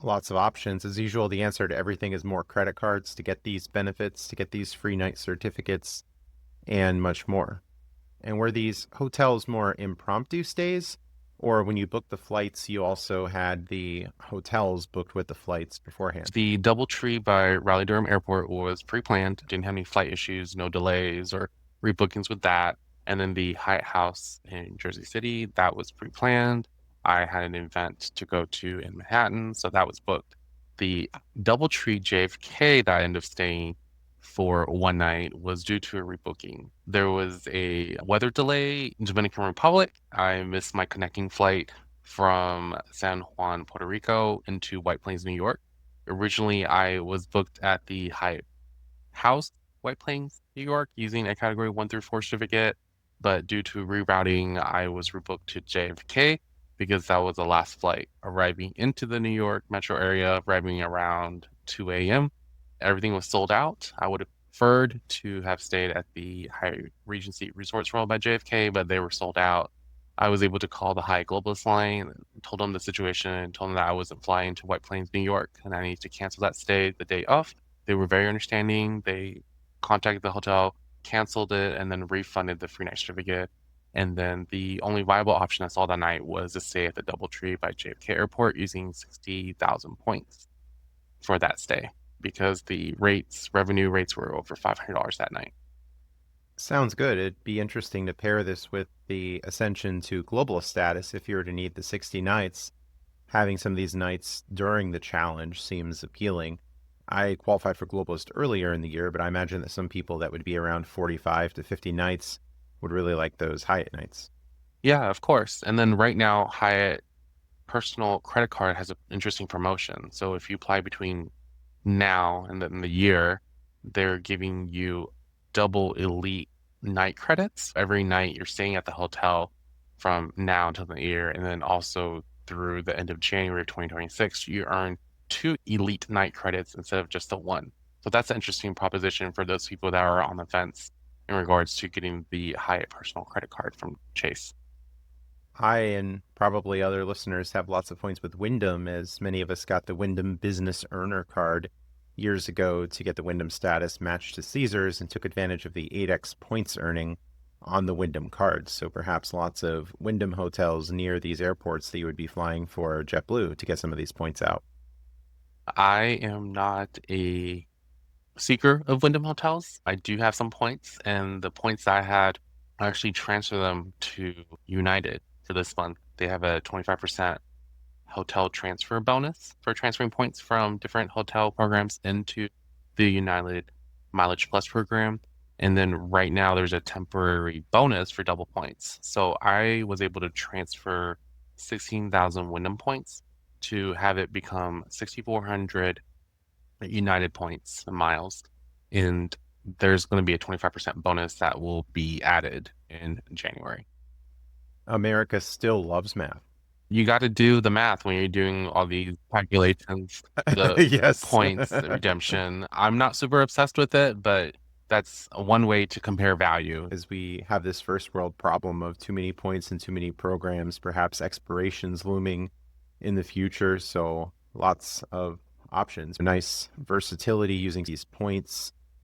Lots of options. As usual, the answer to everything is more credit cards to get these benefits, to get these free night certificates, and much more. And were these hotels more impromptu stays? Or when you booked the flights, you also had the hotels booked with the flights beforehand? The DoubleTree by Raleigh-Durham Airport was pre-planned, didn't have any flight issues, no delays or rebookings with that. And then the Hyatt House in Jersey City, that was pre-planned. I had an event to go to in Manhattan, so that was booked. The DoubleTree JFK that I ended up staying for one night was due to a rebooking. There was a weather delay in Dominican Republic. I missed my connecting flight from San Juan, Puerto Rico into White Plains, New York. Originally, I was booked at the Hyatt House, White Plains, New York, using a Category 1 through 4 certificate, but due to rerouting, I was rebooked to JFK because that was the last flight arriving into the New York metro area, arriving around 2 a.m. Everything was sold out. I would have preferred to have stayed at the Hyatt Regency Resorts World by JFK, but they were sold out. I was able to call the Hyatt Globalist line, told them the situation, and told them that I wasn't flying to White Plains, New York, and I needed to cancel that stay the day of. They were very understanding. They contacted the hotel, canceled it, and then refunded the free night certificate. And then the only viable option I saw that night was to stay at the DoubleTree by JFK Airport using 60,000 points for that stay because the revenue rates were over $500 that night. Sounds good. It'd be interesting to pair this with the ascension to globalist status if you were to need the 60 nights. Having some of these nights during the challenge seems appealing. I qualified for globalist earlier in the year, but I imagine that some people that would be around 45 to 50 nights would really like those Hyatt nights. Yeah, of course. And then right now, Hyatt personal credit card has an interesting promotion. So if you apply between now and then the year, they're giving you double elite night credits every night you're staying at the hotel from now until the year. And then also through the end of January of 2026, you earn two elite night credits instead of just the one. So that's an interesting proposition for those people that are on the fence in regards to getting the Hyatt personal credit card from Chase. I and probably other listeners have lots of points with Wyndham, as many of us got the Wyndham Business Earner Card years ago to get the Wyndham status matched to Caesars and took advantage of the 8x points earning on the Wyndham card. So perhaps lots of Wyndham hotels near these airports that you would be flying for JetBlue to get some of these points out. I am not a seeker of Wyndham hotels. I do have some points, and the points I had, I actually transfer them to United for this month. They have a 25% hotel transfer bonus for transferring points from different hotel programs into the United Mileage Plus program. And then right now there's a temporary bonus for double points. So I was able to transfer 16,000 Wyndham points to have it become 6,400 United points miles. And there's going to be a 25% bonus that will be added in January. America still loves math. You got to do the math when you're doing all these calculations, the Yes. points, the redemption. I'm not super obsessed with it, but that's one way to compare value. As we have this first world problem of too many points and too many programs, perhaps expirations looming in the future. So lots of options. Nice versatility using these points